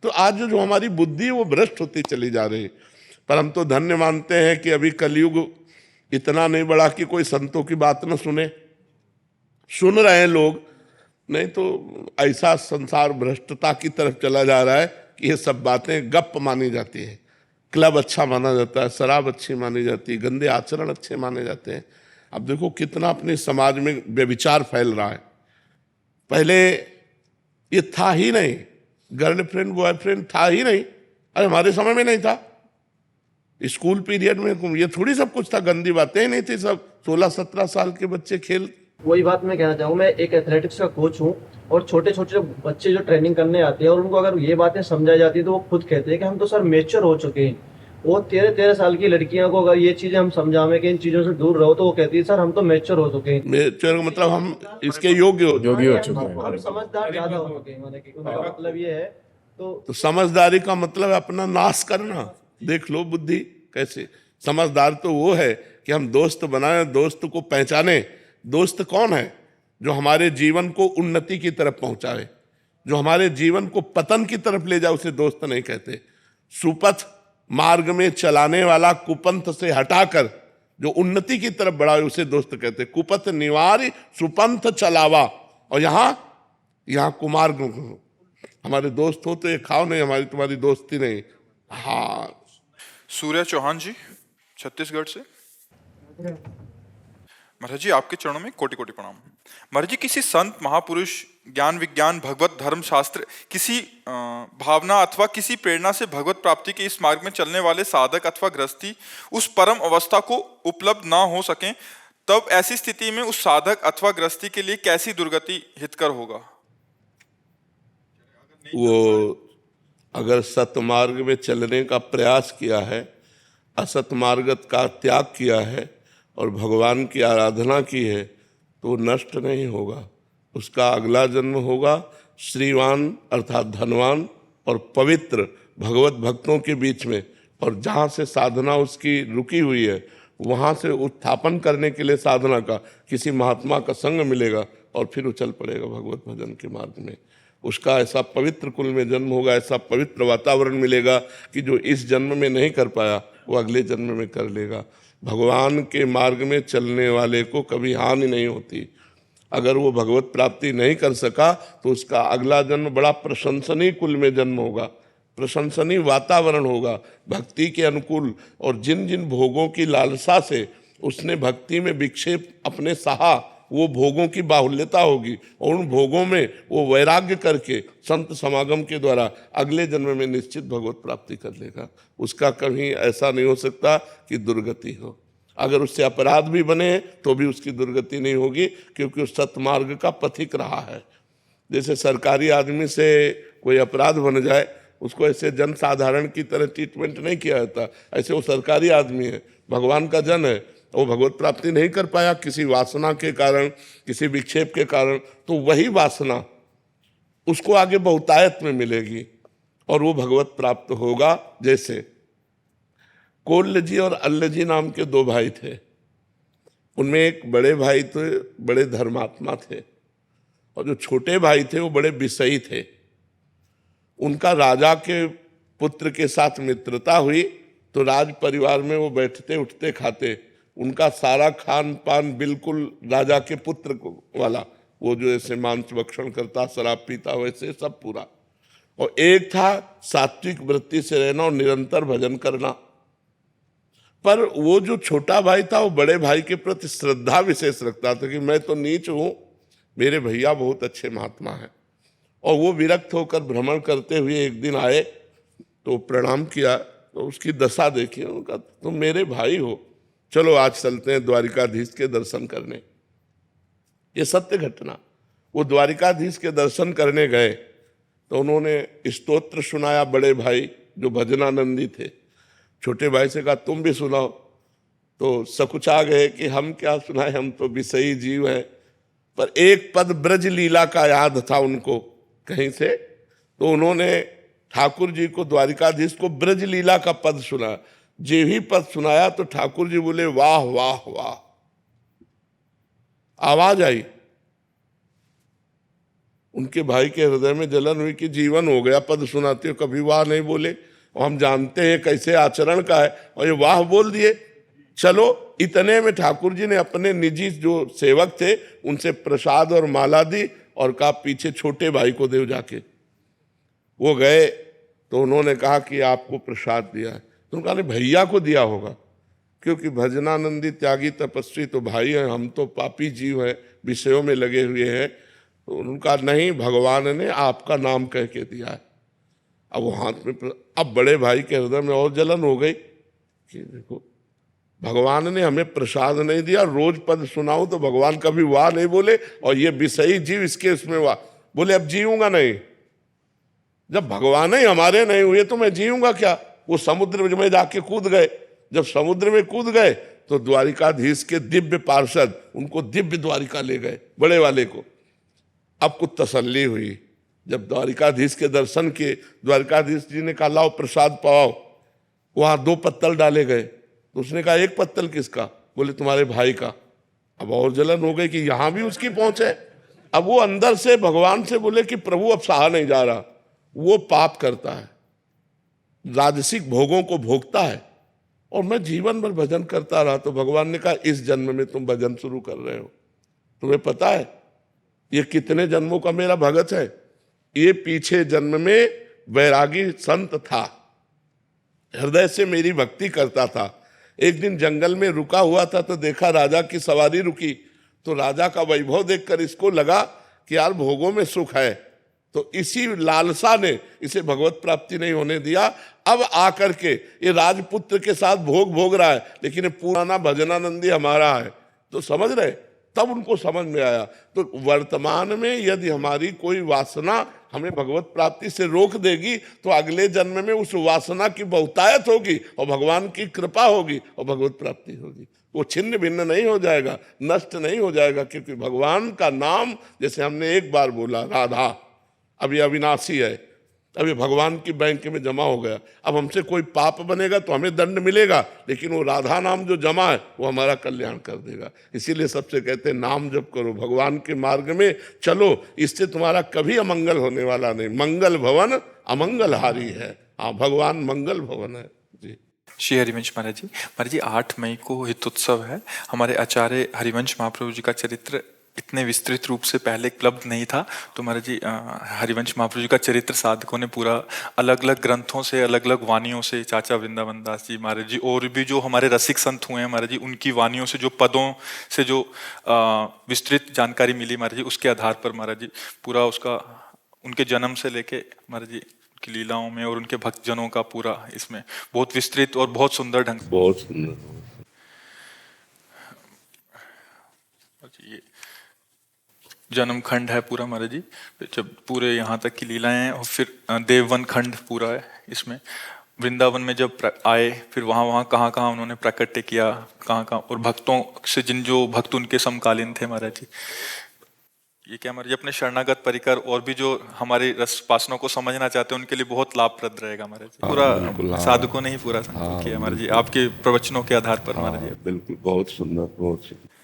तो आज जो हमारी बुद्धि वो भ्रष्ट होती चली जा रही। पर हम तो धन्य मानते हैं कि अभी कलयुग इतना नहीं बढ़ा कि कोई संतों की बात न सुने। सुन रहे हैं लोग, नहीं तो ऐसा संसार भ्रष्टता की तरफ चला जा रहा है कि ये सब बातें गप मानी जाती है। क्लब अच्छा माना जाता है, शराब अच्छी मानी जाती है, गंदे आचरण अच्छे माने जाते हैं। अब देखो कितना अपने समाज में व्यभिचार फैल रहा है। पहले ये था ही नहीं, गर्लफ्रेंड बॉयफ्रेंड था ही नहीं। अरे हमारे समय में नहीं था, स्कूल पीरियड में ये थोड़ी सब कुछ था, गंदी बातें ही नहीं थी। सब 16-17 साल के बच्चे खेल। वही बात मैं कहना चाहूँ, मैं एक एथलेटिक्स का कोच हूँ और छोटे छोटे बच्चे जो ट्रेनिंग करने आते हैं और उनको अगर ये बातें समझाई जाती है तो वो खुद कहते हैं कि हम तो सर मैच्योर हो चुके हैं। वो 13-13 साल की लड़कियों को अगर ये चीजें हम समझावें कि इन चीजों से दूर रहो, तो वो कहती है सर हम तो मैच्योर हो चुके हैं। मैच्योर का मतलब हम इसके योग्य हो योगी हो चुके हैं। हम समझदार ज्यादा हो चुके हैं, माने कि उनका मतलब ये है। तो समझदारी का मतलब अपना नाश करना। देख लो बुद्धि कैसे। समझदार तो वो है कि हम दोस्त बनाए, दोस्त को पहचाने। दोस्त कौन है? जो हमारे जीवन को उन्नति की तरफ पहुंचाए, जो हमारे जीवन को पतन की तरफ ले जाए, उसे दोस्त नहीं कहते। सुपथ मार्ग में चलाने वाला कुपंथ से हटाकर जो उन्नति की तरफ बढ़ाए उसे दोस्त कहते। कुपथ निवारी सुपंथ चलावा। और यहाँ कुमार्ग हमारे दोस्त हो तो ये खाओ नहीं, हमारी तुम्हारी दोस्ती नहीं। हाँ, सूर्या चौहान जी छत्तीसगढ़ से। महाराज जी आपके चरणों में कोटि कोटि प्रणाम। महाराज जी किसी संत महापुरुष ज्ञान विज्ञान भगवत धर्म शास्त्र किसी भावना अथवा किसी प्रेरणा से भगवत प्राप्ति के इस मार्ग में चलने वाले साधक अथवा गृहस्थी उस परम अवस्था को उपलब्ध ना हो सके, तब ऐसी स्थिति में उस साधक अथवा गृहस्थी के लिए कैसी दुर्गति हितकर होगा? वो अगर सतमार्ग में चलने का प्रयास किया है, असत मार्ग का त्याग किया है और भगवान की आराधना की है तो नष्ट नहीं होगा। उसका अगला जन्म होगा श्रीवान अर्थात धनवान और पवित्र भगवत भक्तों के बीच में, और जहाँ से साधना उसकी रुकी हुई है वहाँ से उत्थापन करने के लिए साधना का किसी महात्मा का संग मिलेगा और फिर उछल पड़ेगा भगवत भजन के मार्ग में। उसका ऐसा पवित्र कुल में जन्म होगा, ऐसा पवित्र वातावरण मिलेगा कि जो इस जन्म में नहीं कर पाया वो अगले जन्म में कर लेगा। भगवान के मार्ग में चलने वाले को कभी हानि नहीं होती। अगर वो भगवत प्राप्ति नहीं कर सका तो उसका अगला जन्म बड़ा प्रशंसनीय कुल में जन्म होगा, प्रशंसनीय वातावरण होगा भक्ति के अनुकूल, और जिन जिन भोगों की लालसा से उसने भक्ति में विक्षेप अपने सहा वो भोगों की बाहुल्यता होगी, और उन भोगों में वो वैराग्य करके संत समागम के द्वारा अगले जन्म में निश्चित भगवत प्राप्ति कर लेगा। उसका कभी ऐसा नहीं हो सकता कि दुर्गति हो। अगर उससे अपराध भी बने तो भी उसकी दुर्गति नहीं होगी, क्योंकि उस सतमार्ग का पथिक रहा है। जैसे सरकारी आदमी से कोई अपराध बन जाए उसको ऐसे जन साधारण की तरह ट्रीटमेंट नहीं किया जाता, ऐसे वो सरकारी आदमी है, भगवान का जन है, वो भगवत प्राप्ति नहीं कर पाया किसी वासना के कारण, किसी विक्षेप के कारण, तो वही वासना उसको आगे बहुतायत में मिलेगी और वो भगवत प्राप्त होगा। जैसे कोल्य जी और अल्ल जी नाम के दो भाई थे, उनमें एक बड़े भाई तो बड़े धर्मात्मा थे और जो छोटे भाई थे वो बड़े विषयी थे। उनका राजा के पुत्र के साथ मित्रता हुई तो राज परिवार में वो बैठते उठते खाते, उनका सारा खान पान बिल्कुल राजा के पुत्र को वाला, वो जो ऐसे मांस भक्षण करता शराब पीता वैसे सब पूरा। और एक था सात्विक वृत्ति से रहना और निरंतर भजन करना। पर वो जो छोटा भाई था वो बड़े भाई के प्रति श्रद्धा विशेष रखता था कि मैं तो नीच हूं, मेरे भैया बहुत अच्छे महात्मा हैं। और वो विरक्त होकर भ्रमण करते हुए एक दिन आए तो प्रणाम किया तो उसकी दशा देखी, उनका तुम मेरे भाई हो, चलो आज चलते हैं द्वारिकाधीश के दर्शन करने। ये सत्य घटना। वो द्वारिकाधीश के दर्शन करने गए तो उन्होंने स्तोत्र सुनाया, बड़े भाई जो भजनानंदी थे। छोटे भाई से कहा तुम भी सुनाओ, तो सकुचा गए कि हम क्या सुनाए, हम तो विषयी जीव हैं। पर एक पद ब्रज लीला का याद था उनको कहीं से, तो उन्होंने ठाकुर जी को द्वारिकाधीश को ब्रज लीला का पद सुना। जो ही पद सुनाया तो ठाकुर जी बोले वाह वाह वाह, आवाज आई। उनके भाई के हृदय में जलन हुई कि जीवन हो गया, पद सुनाते हो कभी वाह नहीं बोले, और हम जानते हैं कैसे आचरण का है और ये वाह बोल दिए। चलो, इतने में ठाकुर जी ने अपने निजी जो सेवक थे उनसे प्रसाद और माला दी और कहा पीछे छोटे भाई को दे जाके। वो गए तो उन्होंने कहा कि आपको प्रसाद दिया है, तो उन्होंने कहा भैया को दिया होगा, क्योंकि भजनानंदी त्यागी तपस्वी तो भाई हैं, हम तो पापी जीव हैं, विषयों में लगे हुए हैं। तो उनका नहीं, भगवान ने आपका नाम कह के दिया है। अब वो हाथ में, अब बड़े भाई के हृदय में और जलन हो गई कि देखो भगवान ने हमें प्रसाद नहीं दिया, रोज पद सुनाऊं तो भगवान कभी वाह नहीं बोले, और ये विषयी जीव इसके इसमें वाह बोले, अब जीऊंगा नहीं। जब भगवान ही हमारे नहीं हुए तो मैं जीऊंगा क्या। वो समुद्र में जाके कूद गए। जब समुद्र में कूद गए तो द्वारिकाधीश के दिव्य पार्षद उनको दिव्य द्वारिका ले गए, बड़े वाले को। अब कुछ तसल्ली हुई। जब द्वारिकाधीश के दर्शन किए, द्वारिकाधीश जी ने कहा लाओ प्रसाद पाओ। वहां 2 पत्तल डाले गए, तो उसने कहा 1 पत्तल किसका, बोले तुम्हारे भाई का। अब और जलन हो गई कि यहां भी उसकी पहुंच है। अब वो अंदर से भगवान से बोले कि प्रभु अब सहा नहीं जा रहा। वो पाप करता है, राजसिक भोगों को भोगता है, और मैं जीवन भर भजन करता रहा। तो भगवान ने कहा इस जन्म में तुम भजन शुरू कर रहे हो, तुम्हें पता है ये कितने जन्मों का मेरा भगत है। ये पीछे जन्म में वैरागी संत था, हृदय से मेरी भक्ति करता था। एक दिन जंगल में रुका हुआ था तो देखा राजा की सवारी रुकी, तो राजा का वैभव देखकर इसको लगा कि यार भोगों में सुख है, तो इसी लालसा ने इसे भगवत प्राप्ति नहीं होने दिया। अब आकर के ये राजपुत्र के साथ भोग भोग रहा है, लेकिन ये पुराना भजनानंदी हमारा है, तो समझ रहे। तब उनको समझ में आया। तो वर्तमान में यदि हमारी कोई वासना हमें भगवत प्राप्ति से रोक देगी तो अगले जन्म में उस वासना की बहुतायत होगी और भगवान की कृपा होगी और भगवत प्राप्ति होगी। वो छिन्न भिन्न नहीं हो जाएगा, नष्ट नहीं हो जाएगा, क्योंकि भगवान का नाम, जैसे हमने एक बार बोला राधा, अब ये अविनाशी है, अब ये भगवान की बैंक में जमा हो गया। अब हमसे कोई पाप बनेगा तो हमें दंड मिलेगा, लेकिन वो राधा नाम जो जमा है वो हमारा कल्याण कर देगा। इसीलिए सबसे कहते हैं नाम जप करो, भगवान के मार्ग में चलो, इससे तुम्हारा कभी अमंगल होने वाला नहीं। मंगल भवन अमंगल हारी है। हाँ, भगवान मंगल भवन है जी। श्री हरिवंश महाराज जी 8 मई को हितोत्सव है। हमारे आचार्य हरिवंश महाप्रभु जी का चरित्र इतने विस्तृत रूप से पहले उपलब्ध नहीं था। तो महाराज जी हरिवंश महाप्रभु जी का चरित्र साधकों ने पूरा अलग अलग ग्रंथों से, अलग अलग वानियों से, चाचा वृंदावन दास जी महाराज जी और भी जो हमारे रसिक संत हुए हैं महाराज जी, उनकी वानियों से, जो पदों से जो विस्तृत जानकारी मिली महाराज जी, उसके आधार पर महाराज जी पूरा उसका उनके जन्म से लेके महाराज जी की लीलाओं में और उनके भक्तजनों का पूरा इसमें बहुत विस्तृत और बहुत सुंदर ढंग से, बहुत सुंदर ये जन्म खंड है पूरा महाराज जी, जब पूरे यहाँ तक की लीलाएं हैं। और फिर देववन खंड पूरा है इसमें। वृंदावन में जब आए, फिर वहाँ कहाँ कहाँ उन्होंने प्राकट्य किया, कहाँ कहाँ, और भक्तों से जो भक्त उनके समकालीन थे महाराज जी, ये क्या महाराज जी अपने शरणागत परिकर और भी जो हमारे रस वासनाओं को समझना चाहते हैं उनके लिए बहुत लाभप्रद रहेगा महाराज जी। पूरा साधकों ने ही पूरा किया महाराज जी आपके प्रवचनों के आधार पर महाराज जी। बिल्कुल, बहुत सुंदर, बहुत सुंदर।